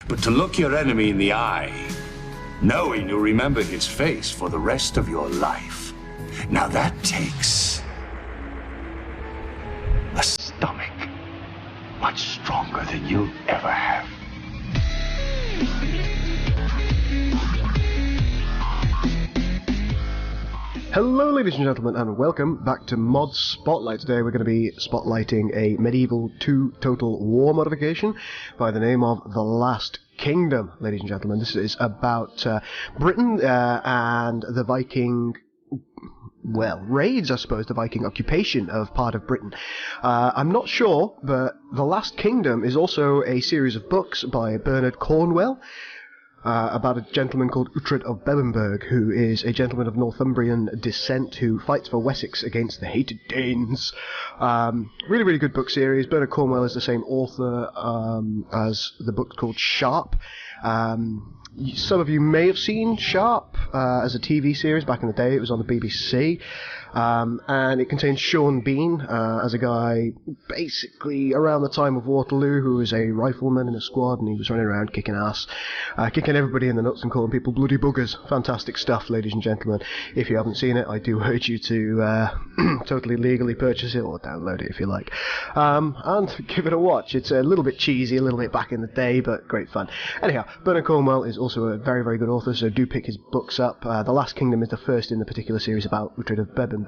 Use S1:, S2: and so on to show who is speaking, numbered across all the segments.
S1: But to look your enemy in the eye, knowing you'll remember his face for the rest of your life, now that takes a stomach much stronger than you'll ever have.
S2: Hello ladies and gentlemen, and welcome back to Mod Spotlight. Today we're going to be spotlighting a Medieval 2 Total War modification by the name of The Last Kingdom, ladies and gentlemen. This is about Britain and the Viking, well, raids, I suppose, the Viking occupation of part of Britain. I'm not sure, but The Last Kingdom is also a series of books by Bernard Cornwell, about a gentleman called Uhtred of Bebbanburg, who is a gentleman of Northumbrian descent who fights for Wessex against the hated Danes. Really, really good book series. Bernard Cornwell is the same author as the book called Sharp. Some of you may have seen Sharp as a TV series back in the day. It was on the BBC. And it contains Sean Bean as a guy basically around the time of Waterloo who was a rifleman in a squad, and he was running around kicking ass, kicking everybody in the nuts and calling people bloody buggers. Fantastic stuff, ladies and gentlemen. If you haven't seen it, I do urge you to totally legally purchase it or download it if you like, and give it a watch. It's a little bit cheesy, a little bit back in the day, but great fun. Anyhow, Bernard Cornwell is also a very, very good author, so do pick his books up. The Last Kingdom is the first in the particular series about Uhtred of Bebbanburg.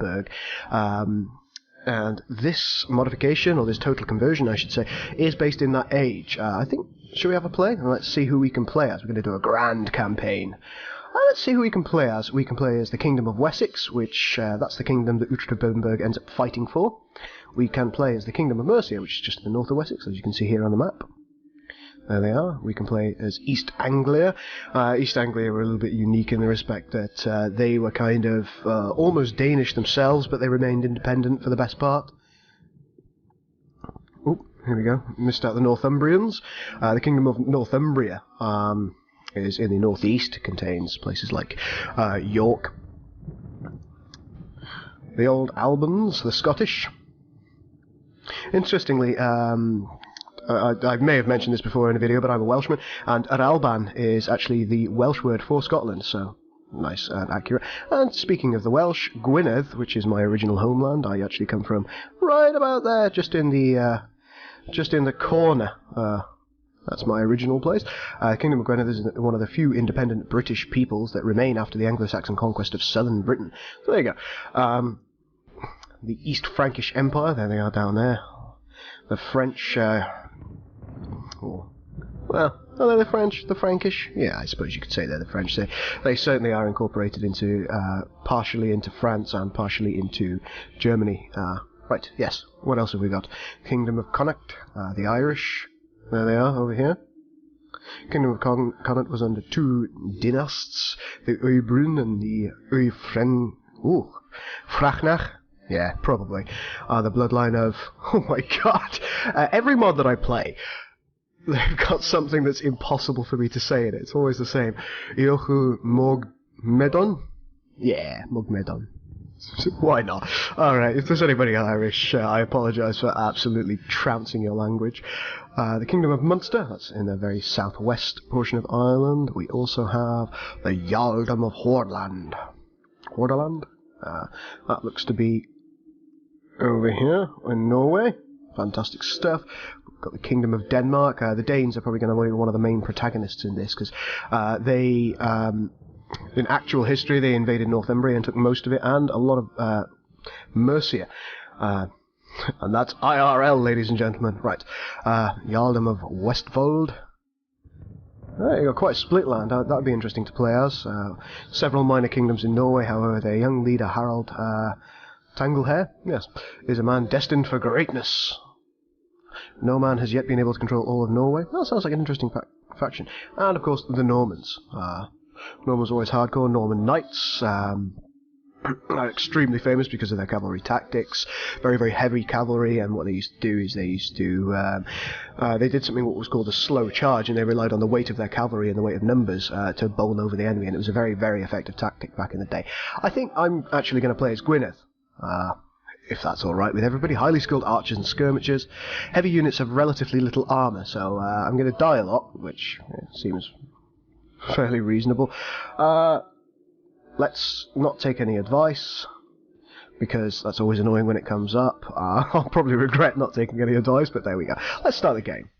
S2: And this modification, or this total conversion I should say, is based in that age. I think, should we have a play? And let's see who we can play as. We're going to do a grand campaign. Let's see who we can play as. We can play as the Kingdom of Wessex, which that's the kingdom that Uhtred of Bebbanburg ends up fighting for. We can play as the Kingdom of Mercia, which is just to the north of Wessex, as you can see here on the map. There they are. We can play as East Anglia. East Anglia were a little bit unique in the respect that they were kind of almost Danish themselves, but they remained independent for the best part. Oh, here we go. Missed out the Northumbrians. The Kingdom of Northumbria is in the northeast. It contains places like York, the old Albans, the Scottish. Interestingly, I may have mentioned this before in a video, but I'm a Welshman, and Yr Alban is actually the Welsh word for Scotland, so nice and accurate. And speaking of the Welsh, Gwynedd, which is my original homeland, I actually come from right about there, just in the corner. That's my original place. Kingdom of Gwynedd is one of the few independent British peoples that remain after the Anglo-Saxon conquest of southern Britain. So there you go. The East Frankish Empire, there they are down there. The French, well, are they the French? The Frankish? Yeah, I suppose you could say they're the French. They certainly are incorporated into, partially into France and partially into Germany. Right, yes. What else have we got? Kingdom of Connacht, the Irish. There they are, over here. Kingdom of Connacht was under two dynasts, the Uybrun and the Frachnach. Yeah, probably. The bloodline of... Oh my god! Every mod that I play, they've got something that's impossible for me to say in it. It's always the same. Iochu Mogmedon? Yeah, Mogmedon. Why not? Alright, if there's anybody Irish, I apologise for absolutely trouncing your language. The Kingdom of Munster, that's in the very southwest portion of Ireland. We also have the Jarldom of Hordaland. Hordaland? That looks to be over here in Norway. Fantastic stuff. We've got the Kingdom of Denmark. The Danes are probably going to be one of the main protagonists in this, because they, in actual history, they invaded Northumbria and took most of it, and a lot of Mercia. And that's IRL, ladies and gentlemen. Right. Jarldom of Westfold. You've got quite a split land. That'd be interesting to play as. Several minor kingdoms in Norway, however, their young leader, Harald Tanglehair, yes, is a man destined for greatness. No man has yet been able to control all of Norway. That sounds like an interesting faction. And, of course, the Normans. Normans are always hardcore. Norman knights are extremely famous because of their cavalry tactics. Very, very heavy cavalry, and what they used to do is they did something what was called a slow charge, and they relied on the weight of their cavalry and the weight of numbers to bowl over the enemy, and it was a very, very effective tactic back in the day. I think I'm actually going to play as Gwynedd. if that's alright with everybody. Highly skilled archers and skirmishers. Heavy units have relatively little armour, so I'm going to die a lot, which seems fairly reasonable. Let's not take any advice, because that's always annoying when it comes up. I'll probably regret not taking any advice, but there we go. Let's start the game.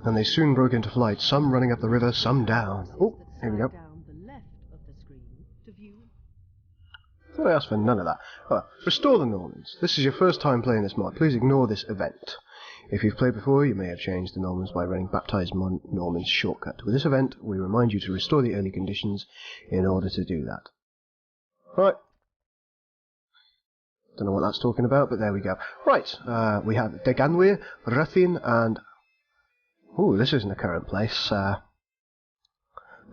S2: And they soon broke into flight, some running up the river, some down. Oh, here we go. Thought I asked for none of that. Oh, restore the Normans. This is your first time playing this mod. Please ignore this event. If you've played before, you may have changed the Normans by running Baptized Normans shortcut. With this event, we remind you to restore the early conditions in order to do that. Right. Don't know what that's talking about, but there we go. Right, we have Deganwyr, Ruthin, and... ooh, this isn't a current place.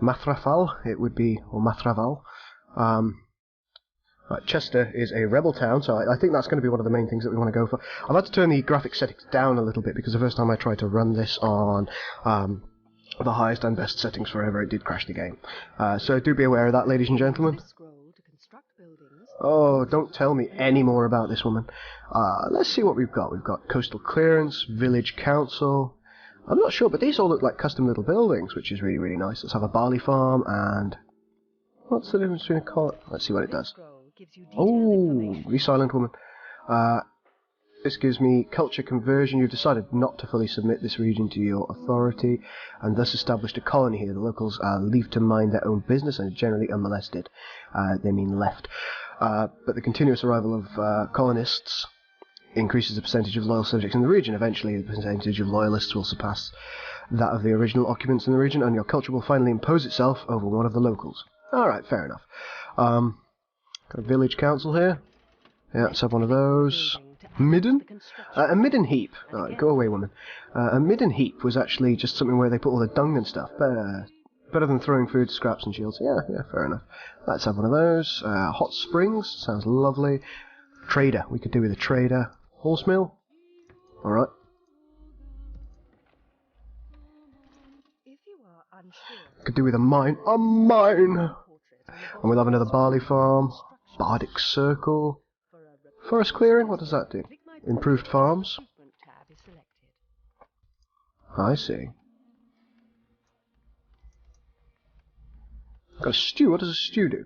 S2: Mathrafal, it would be, or Mathraval. Right, Chester is a rebel town, so I think that's going to be one of the main things that we want to go for. I've had to turn the graphic settings down a little bit, because the first time I tried to run this on the highest and best settings forever, it did crash the game. So do be aware of that, ladies and gentlemen. Oh, don't tell me any more about this woman. Let's see what we've got. We've got coastal clearance, village council. I'm not sure, but these all look like custom little buildings, which is really, really nice. Let's have a barley farm, and... what's the difference between a colony? Let's see what it does. Oh, the silent woman. This gives me culture conversion. You've decided not to fully submit this region to your authority, and thus established a colony here. The locals leave to mind their own business and are generally unmolested. They mean left. But the continuous arrival of colonists increases the percentage of loyal subjects in the region. Eventually, the percentage of loyalists will surpass that of the original occupants in the region, and your culture will finally impose itself over one of the locals. Alright, fair enough. Got a village council here. Yeah, let's have one of those. Midden? A midden heap. Oh, go away, woman. A midden heap was actually just something where they put all the dung and stuff. Better than throwing food, scraps and shields. Yeah, fair enough. Let's have one of those. Hot springs. Sounds lovely. Trader. We could do with a trader. Horse mill. Alright. Could do with a mine. A mine! And we'll have another barley farm. Bardic circle. Forest clearing, what does that do? Improved farms. I see. Got a stew, what does a stew do?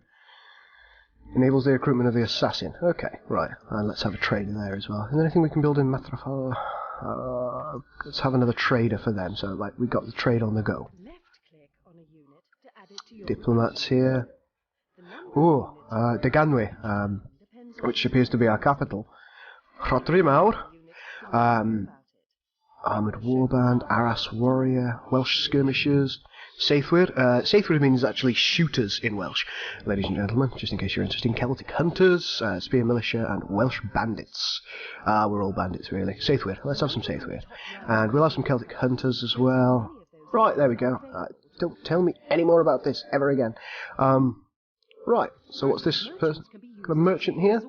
S2: Enables the recruitment of the assassin. Okay, right. And let's have a trader there as well. Is there anything we can build in Matrafal? Let's have another trader for them. So, like, we got the trade on the go. Diplomats here. Oh, Deganwe, which appears to be our capital. Rhodri Armoured Warband, Arras Warrior, Welsh Skirmishers, Seithwyr. Seithwyr means actually shooters in Welsh, ladies and gentlemen, just in case you're interested. Celtic Hunters, Spear Militia, and Welsh Bandits. We're all bandits, really. Seithwyr, let's have some Seithwyr. And we'll have some Celtic Hunters as well. Right, there we go. Don't tell me any more about this ever again. Right, so what's this person? Got a merchant here?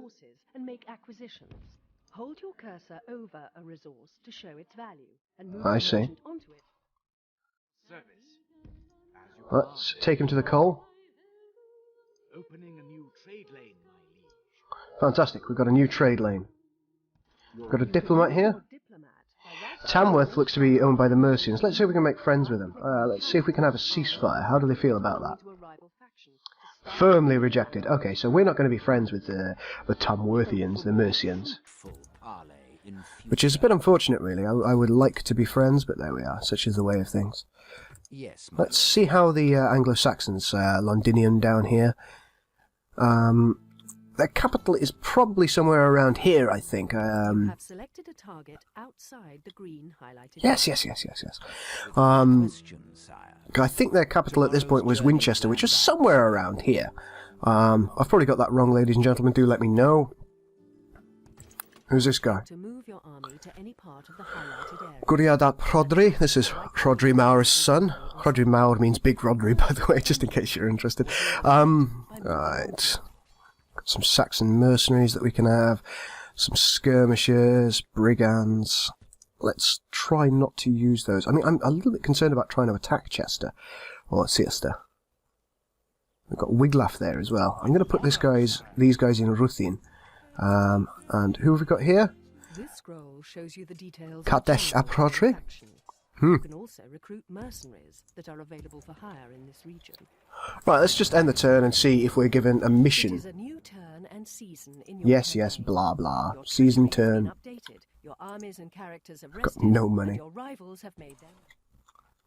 S3: Hold your cursor over a resource to show its value and move
S2: I
S3: the
S2: see.
S3: merchant onto it.
S2: Let's take him to the coal.
S4: Opening a new trade lane, my liege.
S2: Fantastic, we've got a new trade lane. We've got a diplomat here. Tamworth looks to be owned by the Mercians. Let's see if we can make friends with them. Let's see if we can have a ceasefire. How do they feel about that? Firmly rejected. Okay, so we're not going to be friends with the Tamworthians, the Mercians. Which is a bit unfortunate, really. I would like to be friends, but there we are. Such is the way of things.
S4: Yes.
S2: Let's see how the Anglo-Saxons, Londinium down here. Their capital is probably somewhere around here, I think.
S3: You have selected a target outside the green highlighted.
S2: Yes. I think their capital at this point was Winchester, which is somewhere around here. I've probably got that wrong, ladies and gentlemen. Do let me know. Who's this guy?
S3: To move your army to any part of the highlighted area.
S2: Gwynedd ap Rhodri. This is Rhodri Mawr's son. Rhodri Mawr means Big Rhodri, by the way, just in case you're interested. Right. Got some Saxon mercenaries that we can have. Some skirmishers, brigands. Let's try not to use those. I mean, I'm a little bit concerned about trying to attack Chester. Or Ciester. We've got Wiglaf there as well. I'm going to put these guys in Ruthin. And who have we got here?
S3: This scroll shows you the details.
S2: Kadesh ap Rhodri.
S3: You can also recruit mercenaries that are available for hire in this region.
S2: Right, let's just end the turn and see if we're given a mission.
S3: It is a new turn and season in your
S2: Yes,
S3: campaign.
S2: blah blah.
S3: Your
S2: Season
S3: troops have
S2: turn.
S3: been updated. Your armies and characters have
S2: Got
S3: rested,
S2: no money.
S3: and your rivals have made them.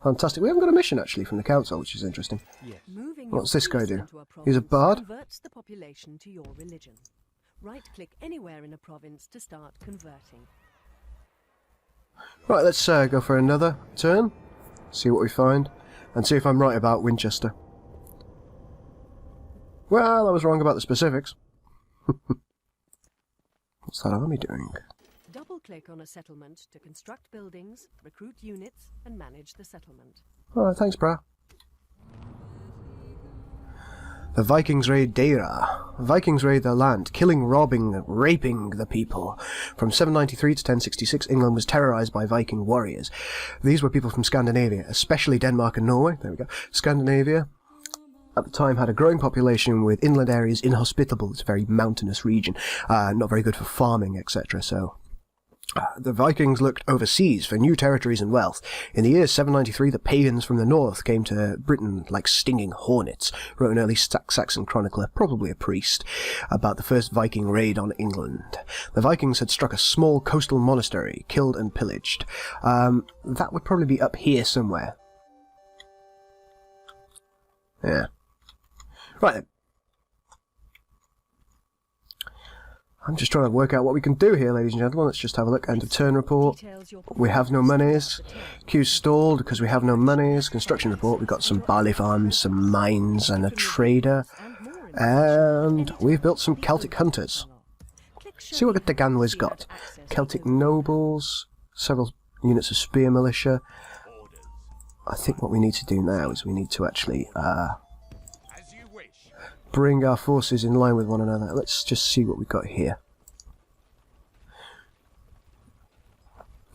S2: Fantastic. We haven't got a mission actually from the council, which is interesting.
S4: Yes.
S3: Moving
S2: What's
S3: your
S2: this guy
S3: priest
S2: do?
S3: into a
S2: He's a
S3: province
S2: bard?
S3: Converts the population to your religion. Right-click anywhere in a province to start converting.
S2: Right, let's go for another turn. See what we find. And see if I'm right about Winchester. Well, I was wrong about the specifics. What's that army doing?
S3: Double-click on a settlement to construct buildings, recruit units, and manage the settlement.
S2: Alright, thanks, brah. The Vikings raid Deira. Vikings raid their land, killing, robbing, raping the people. From 793 to 1066, England was terrorized by Viking warriors. These were people from Scandinavia, especially Denmark and Norway. There we go. Scandinavia, at the time, had a growing population with inland areas inhospitable. It's a very mountainous region, not very good for farming, etc. So the Vikings looked overseas for new territories and wealth. In the year 793, the pagans from the north came to Britain like stinging hornets, wrote an early Saxon chronicler, probably a priest, about the first Viking raid on England. The Vikings had struck a small coastal monastery, killed and pillaged. That would probably be up here somewhere. Yeah. Right then. I'm just trying to work out what we can do here, ladies and gentlemen. Let's just have a look. End of turn report. We have no monies. Queue stalled because we have no monies. Construction report. We've got some barley farms, some mines, and a trader. And we've built some Celtic hunters. See what the Ganwa's got. Celtic nobles, several units of spear militia. I think what we need to do now is we need to actually bring our forces in line with one another. Let's just see what we've got here.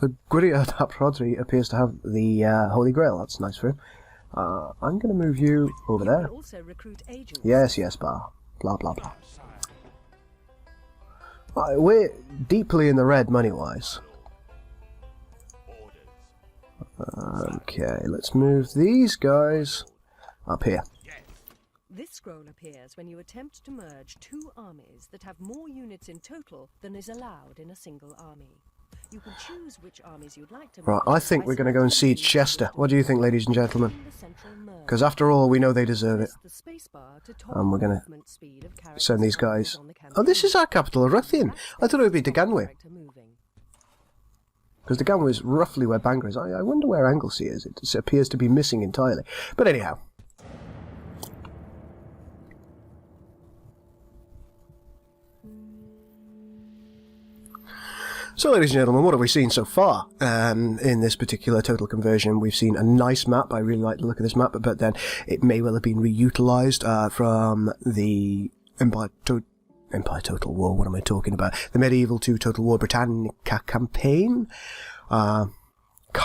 S2: The Gwynedd ap Rhodri appears to have the Holy Grail. That's nice for him. I'm going to move you over
S3: You
S2: there.
S3: can also recruit agents.
S2: Yes, yes, blah blah blah. We're deeply in the red money-wise. Okay, let's move these guys up here.
S3: This scroll appears when you attempt to merge two armies that have more units in total than is allowed in a single army. You can choose which armies you'd like to merge.
S2: Right, I think we're going to go and siege Chester. What do you think, ladies and gentlemen? Because after all, we know they deserve it. And we're going to send these guys... Oh, this is our capital, Ruthin. I thought it would be Deganwy. Because Deganwy is roughly where Bangor is. I wonder where Anglesey is. It appears to be missing entirely. But anyhow. So, ladies and gentlemen, what have we seen so far in this particular total conversion? We've seen a nice map. I really like the look of this map, but then it may well have been reutilized from the Empire Total War. What am I talking about? The Medieval to Total War Britannica campaign. Can't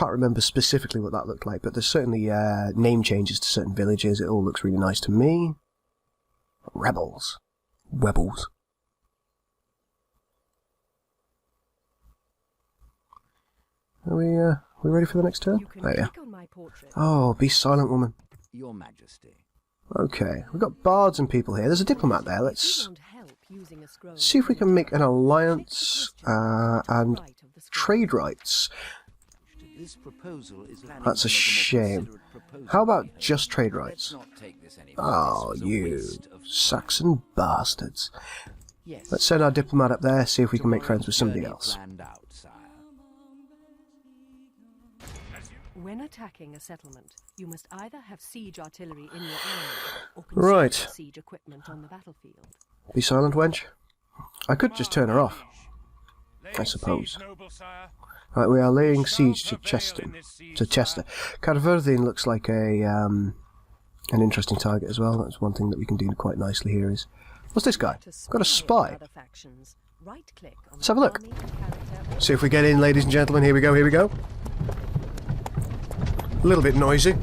S2: remember specifically what that looked like, but there's certainly name changes to certain villages. It all looks really nice to me. Rebels. Webbles. Are we ready for the next turn? There we are. Oh, be silent, woman.
S5: Your Majesty.
S2: Okay, we've got bards and people here. There's a diplomat there. Let's see if we can make an alliance and trade rights. That's a shame. How about just trade rights? Oh, you Saxon bastards. Let's send our diplomat up there, see if we can make friends with somebody else.
S3: When attacking a settlement, you must either have siege artillery in your army or conceal siege equipment on the battlefield.
S2: Be silent, wench. I could just turn her off, I suppose. Right, we are laying siege to Chester. Carverdine looks like an interesting target as well. That's one thing that we can do quite nicely here is... What's this guy? Got a spy. Let's have a look. See if we get in, ladies and gentlemen. Here we go, here we go. A little bit noisy.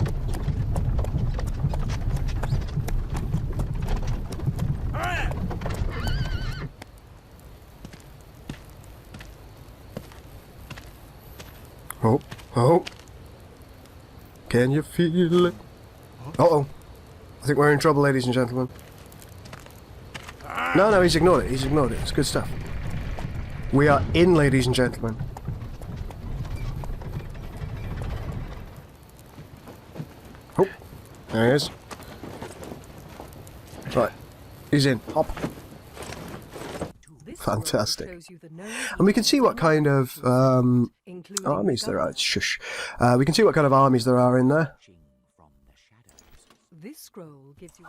S2: Oh, oh. Can you feel it? Uh-oh. I think we're in trouble, ladies and gentlemen. No, he's ignored it. He's ignored it. It's good stuff. We are in, ladies and gentlemen. Oh, there he is. Right, he's in. Hop. Fantastic. And we can see what kind of armies there are. Shush. We can see what kind of armies there are in there.
S3: This scroll gives you...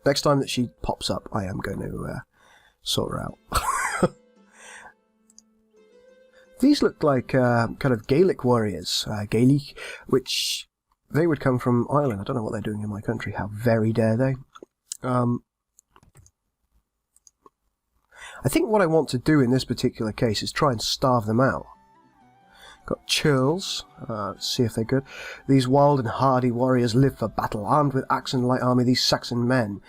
S2: Next time that she pops up, I am going to sort her out. These look like kind of Gaelic warriors, Gaelic, which they would come from Ireland. I don't know what they're doing in my country. How very dare they? I think what I want to do in this particular case is try and starve them out. Got churls. Let's see if they're good. These wild and hardy warriors live for battle, armed with axe and light army. These Saxon men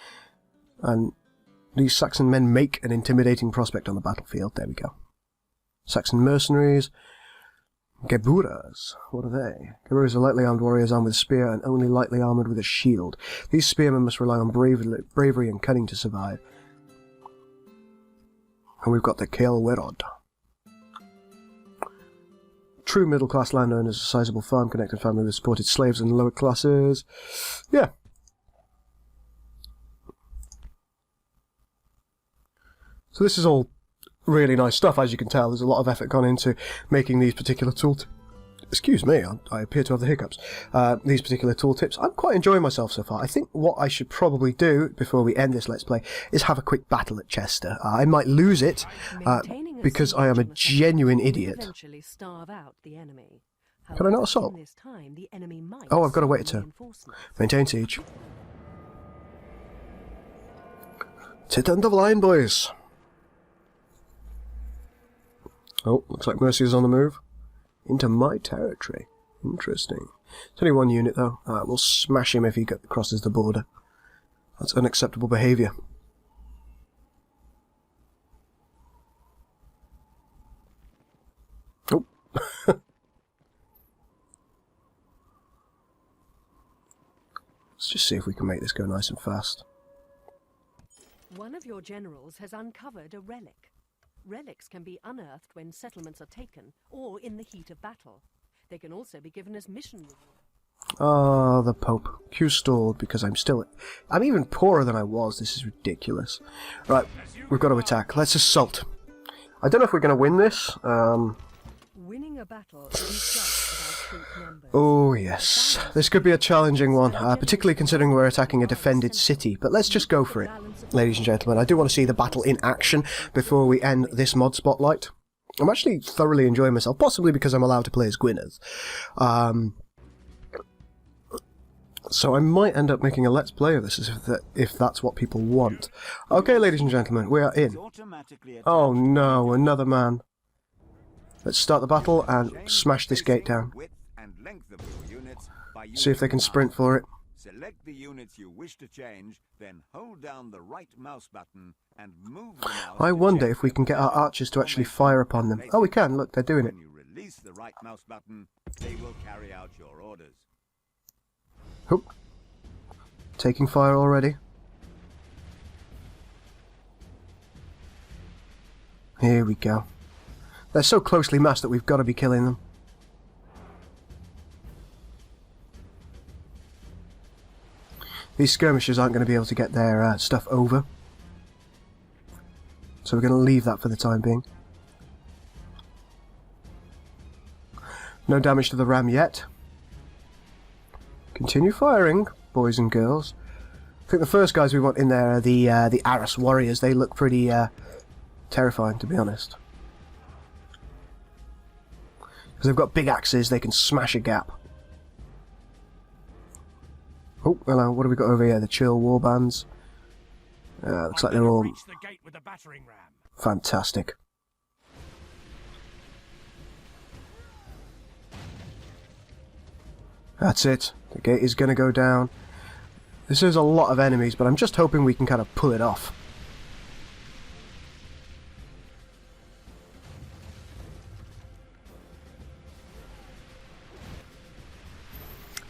S2: make an intimidating prospect on the battlefield. There we go. Saxon mercenaries. Geburas. What are they? Geburas are lightly armed warriors armed with a spear and only lightly armoured with a shield. These spearmen must rely on bravery and cunning to survive. And we've got the Caelwerod. True middle-class landowners, a sizable farm-connected family with supported slaves and lower classes. Yeah. So this is all really nice stuff, as you can tell. There's a lot of effort gone into making these particular tooltips. Excuse me, I appear to have the hiccups. These particular tooltips. I'm quite enjoying myself so far. I think what I should probably do, before we end this Let's Play, is have a quick battle at Chester. I might lose it, because I am a genuine idiot. Can I not assault? Oh, I've got to wait a turn. Maintain siege. Sit under the line, boys. Oh, looks like Mercy is on the move. Into my territory. Interesting. It's only one unit though. We'll smash him if he crosses the border. That's unacceptable behaviour. Oh. Let's just see if we can make this go nice and fast.
S3: One of your generals has uncovered a relic. Relics can be unearthed when settlements are taken, or in the heat of battle. They can also be given as mission rewards.
S2: Oh, the Pope. Q stalled because I'm even poorer than I was. This is ridiculous. Right, we've got to attack. Let's assault. I don't know if we're going to win this.
S3: Winning a battle isn't just about troop numbers.
S2: Oh, yes. This could be a challenging one, particularly considering we're attacking a defended city. But let's just go for it, ladies and gentlemen. I do want to see the battle in action before we end this mod spotlight. I'm actually thoroughly enjoying myself, possibly because I'm allowed to play as Gwynedd. So I might end up making a Let's Play of this if that's what people want. Okay, ladies and gentlemen, we are in. Oh no, another man. Let's start the battle and smash this gate down. See if they can sprint for it.
S5: Select the units you wish to change, then hold down the right mouse button and move the mouse.
S2: I wonder if we can get our archers to actually fire upon them. Oh, we can. Look, they're doing it.
S5: When you release the right mouse button, they will carry out your orders.
S2: Oop. Taking fire already. Here we go. They're so closely massed that we've got to be killing them. These skirmishers aren't going to be able to get their stuff over. So we're going to leave that for the time being. No damage to the ram yet. Continue firing, boys and girls. I think the first guys we want in there are the Aras warriors. They look pretty terrifying, to be honest. Because they've got big axes, they can smash a gap. Oh, hello, what have we got over here? The chill warbands. Looks like they're all fantastic. That's it. The gate is going to go down. This is a lot of enemies, but I'm just hoping we can kind of pull it off.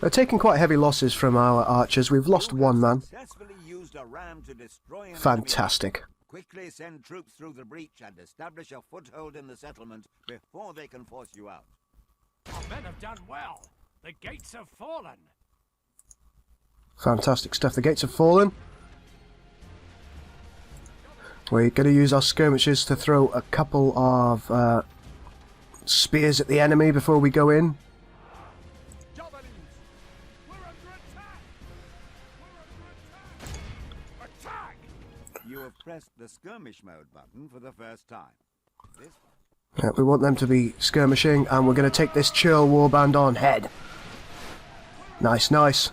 S2: We're taking quite heavy losses from our archers. We've lost one man. Fantastic.
S5: Quickly send troops through the breach and establish a foothold in the settlement before they can force you out.
S6: Our men have done well. The gates have fallen.
S2: Fantastic stuff. The gates have fallen. We're going to use our skirmishers to throw a couple of spears at the enemy before we go in.
S5: You have pressed the skirmish mode button for the first time.
S2: Yeah, we want them to be skirmishing, and we're going to take this chill warband on head. Nice, nice.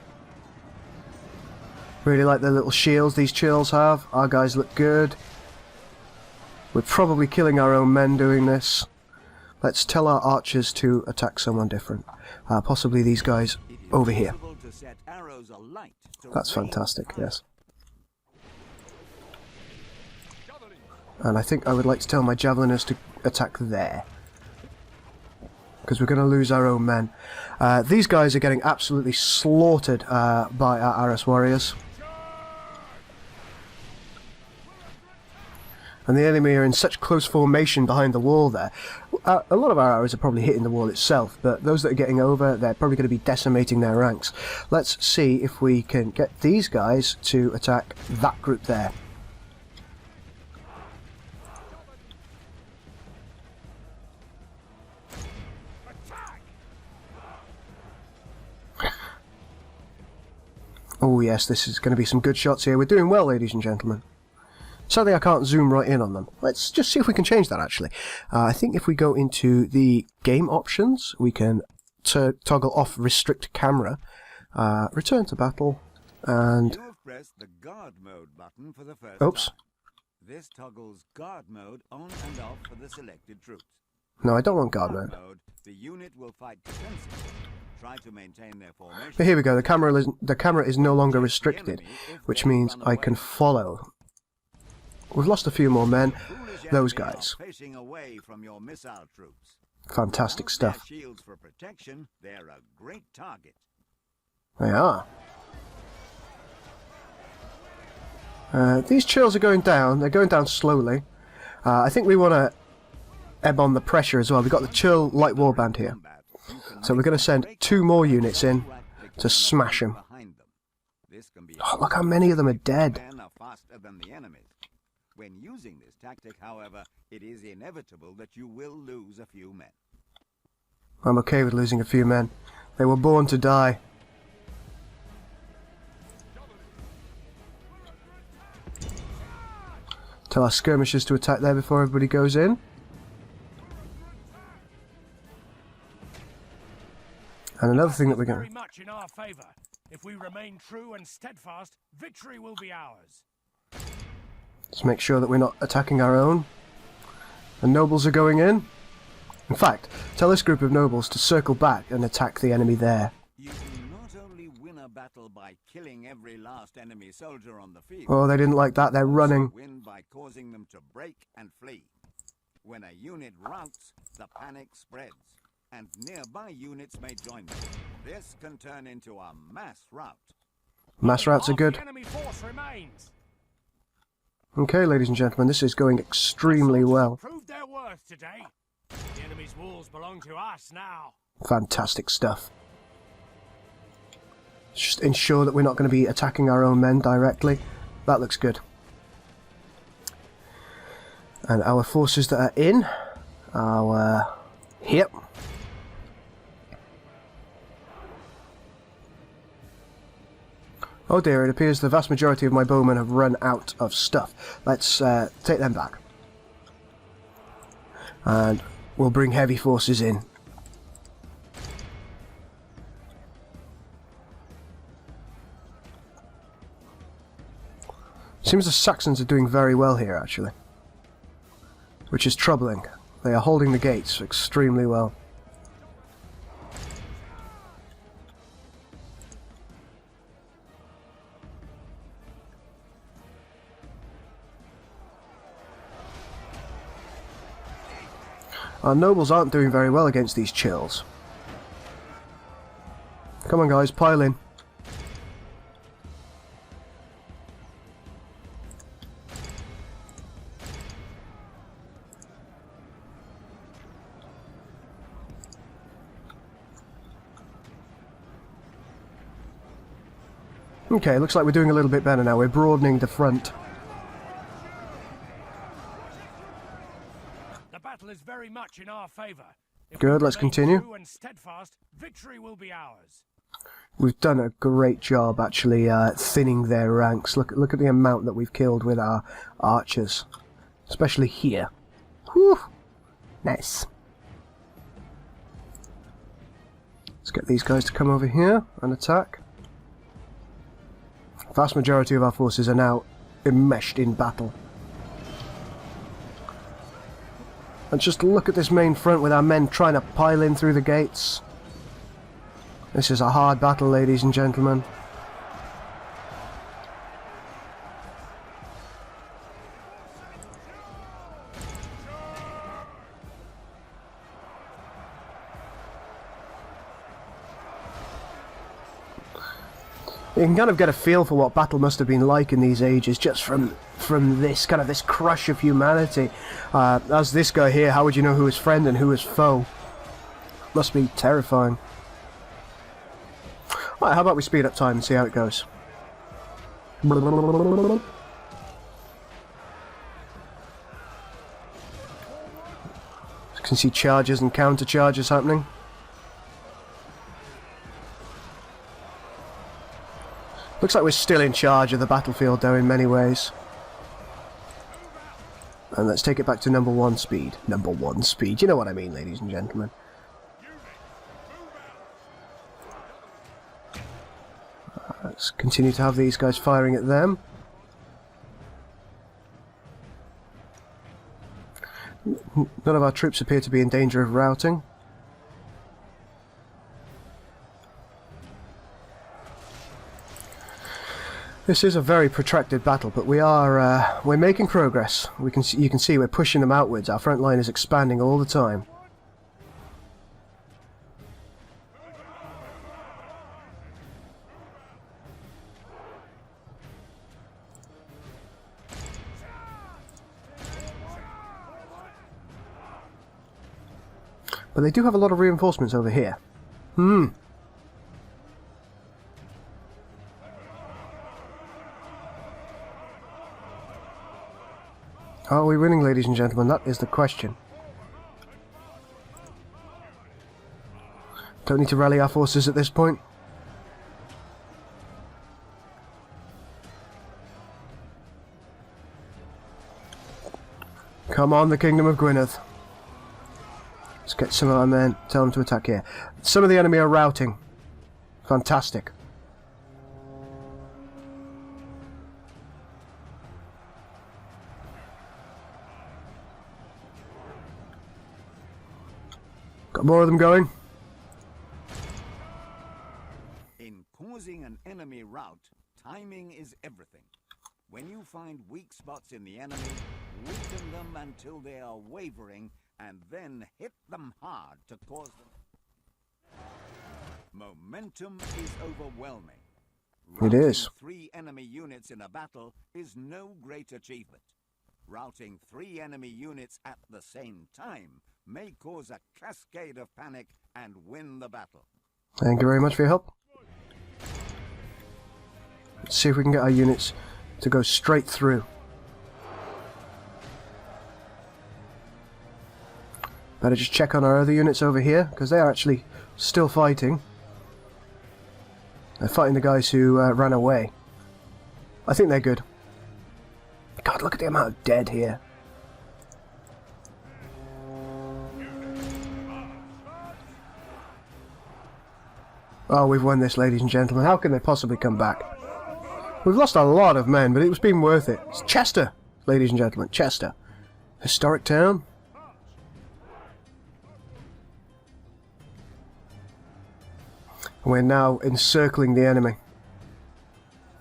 S2: Really like the little shields these chills have. Our guys look good. We're probably killing our own men doing this. Let's tell our archers to attack someone different. Possibly these guys over here. That's fantastic, yes. And I think I would like to tell my javeliners to attack there. Because we're going to lose our own men. These guys are getting absolutely slaughtered by our Aras warriors. And the enemy are in such close formation behind the wall there. A lot of our arrows are probably hitting the wall itself, but those that are getting over, they're probably going to be decimating their ranks. Let's see if we can get these guys to attack that group there. Oh yes, this is going to be some good shots here. We're doing well, ladies and gentlemen. Sadly, I can't zoom right in on them. Let's just see if we can change that, actually. I think if we go into the game options, we can toggle off restrict camera, return to battle, and...
S5: You have pressed the guard mode button for the first
S2: Oops.
S5: time. This toggles guard mode on and off for the selected troops.
S2: No, I don't want guard mode.
S5: The unit will fight defensively. try to maintain their formation.
S2: But here we go, the camera is no longer restricted, which means I can follow. We've lost a few more men, those guys.
S5: Facing away from your missile troops.
S2: Fantastic stuff.
S5: Shields for protection, they're a great target.
S2: They are. These chills are going down, they're going down slowly. I think we want to ebb on the pressure as well. We've got the chill light warband here. So we're going to send 2 more units in to smash them. Oh, look how many of them are dead.
S5: When using this tactic, however, it is inevitable that you will lose a few men.
S2: I'm okay with losing a few men. They were born to die. Tell our skirmishers to attack there before everybody goes in. And another thing that we're going
S6: very much in our favor. If we remain true and steadfast, victory will be ours.
S2: Let's make sure that we're not attacking our own. The nobles are going in. In fact, tell this group of nobles to circle back and attack the enemy there.
S5: You can not only win a battle by killing every last enemy soldier on the field.
S2: Oh, they didn't like that. They're running.
S5: Win by causing them to break and flee. When a unit routs, the panic spreads, and nearby units may join them. This can turn into a mass rout.
S2: Mass routs are good.
S6: Enemy force remains.
S2: Okay, ladies and gentlemen, this is going extremely well.
S6: Proved their worth today. The enemy's walls belong to us now.
S2: Fantastic stuff. Just ensure that we're not going to be attacking our own men directly. That looks good. And our forces that are in are here. Oh dear, it appears the vast majority of my bowmen have run out of stuff. Let's take them back. And we'll bring heavy forces in. Seems the Saxons are doing very well here, actually. Which is troubling. They are holding the gates extremely well. Our nobles aren't doing very well against these chills. Come on guys, pile in. Okay, looks like we're doing a little bit better now. We're broadening the front.
S6: The battle is very much in our favor.
S2: Good, let's continue.
S6: True and steadfast, victory will be ours.
S2: We've done a great job actually thinning their ranks. Look at the amount that we've killed with our archers, especially here. Whew. Nice. Let's get these guys to come over here and attack. The vast majority of our forces are now enmeshed in battle. And just look at this main front with our men trying to pile in through the gates. This is a hard battle, ladies and gentlemen. You can kind of get a feel for what battle must have been like in these ages just from this kind of this crush of humanity. As this guy here, how would you know who is friend and who is foe? Must be terrifying. Right, how about we speed up time and see how it goes? You can see charges and counter charges happening. Looks like we're still in charge of the battlefield though in many ways. And let's take it back to number 1 speed. Number 1 speed, you know what I mean, ladies and gentlemen. Let's continue to have these guys firing at them. None of our troops appear to be in danger of routing. This is a very protracted battle, but we're making progress. You can see we're pushing them outwards. Our front line is expanding all the time. But they do have a lot of reinforcements over here. Are we winning, ladies and gentlemen? That is the question. Don't need to rally our forces at this point. Come on, the Kingdom of Gwynedd. Let's get some of our men, tell them to attack here. Some of the enemy are routing. Fantastic. Got more of them going.
S5: In causing an enemy rout, timing is everything. When you find weak spots in the enemy, weaken them until they are wavering, and then hit them hard to cause them. Momentum is overwhelming.
S2: It is.
S5: Routing 3 enemy units in a battle is no great achievement. Routing 3 enemy units at the same time may cause a cascade of panic and win the battle.
S2: Thank you very much for your help. Let's see if we can get our units to go straight through. Better just check on our other units over here, because they are actually still fighting. They're fighting the guys who ran away. I think they're good. God, look at the amount of dead here. Oh, we've won this, ladies and gentlemen. How can they possibly come back? We've lost a lot of men, but it was been worth it. It's Chester, ladies and gentlemen. Chester. Historic town. We're now encircling the enemy.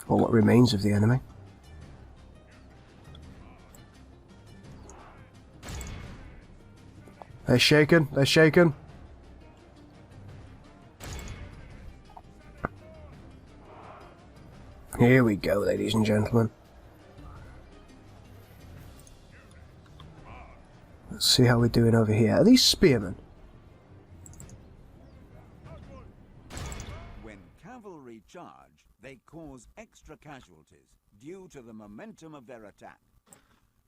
S2: Or what remains of the enemy. They're shaken. They're shaken. Here we go, ladies and gentlemen. Let's see how we're doing over here. Are these spearmen?
S5: When cavalry charge, they cause extra casualties due to the momentum of their attack.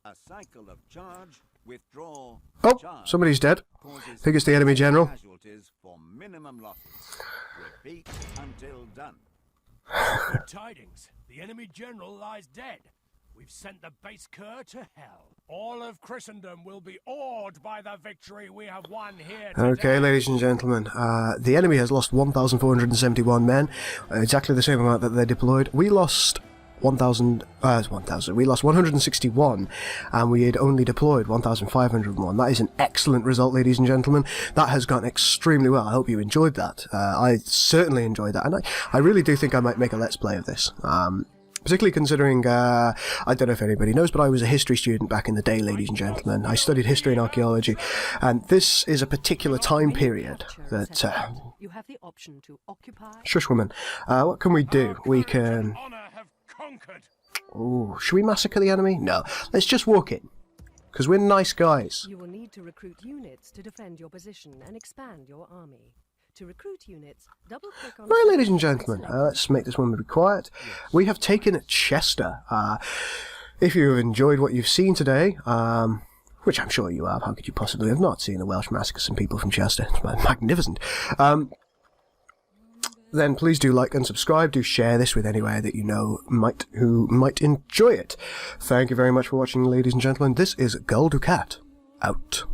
S5: A cycle of charge, withdraw,
S2: Oh,
S5: charge
S2: somebody's dead. I think it's the enemy general.
S5: Casualties for minimum losses. Repeat until done.
S6: Good tidings. The enemy general lies dead. We've sent the base cur to hell. All of Christendom will be awed by the victory we have won here today.
S2: Okay, ladies and gentlemen. The enemy has lost 1,471 men. Exactly the same amount that they deployed. We lost 1,000. We lost 161, and we had only deployed 1,501. That is an excellent result, ladies and gentlemen. That has gone extremely well. I hope you enjoyed that. I certainly enjoyed that, and I really do think I might make a Let's Play of this. Particularly considering, I don't know if anybody knows, but I was a history student back in the day, ladies and gentlemen. I studied history and archaeology, and this is a particular time period that...
S3: You have the option to occupy...
S2: Shush, woman. What can we do? We can... Oh, should we massacre the enemy? No. Let's just walk in. Because we're nice guys.
S3: You will need to recruit units to defend your position and expand your army. To recruit units, double-click on...
S2: Right, ladies and gentlemen, let's make this one be quiet. We have taken Chester. If you have enjoyed what you've seen today, which I'm sure you have, how could you possibly have not seen the Welsh massacre some people from Chester? It's magnificent. Then please do like and subscribe. Do share this with anywhere that you know who might enjoy it. Thank you very much for watching, ladies and gentlemen. This is Gul Dukat, out.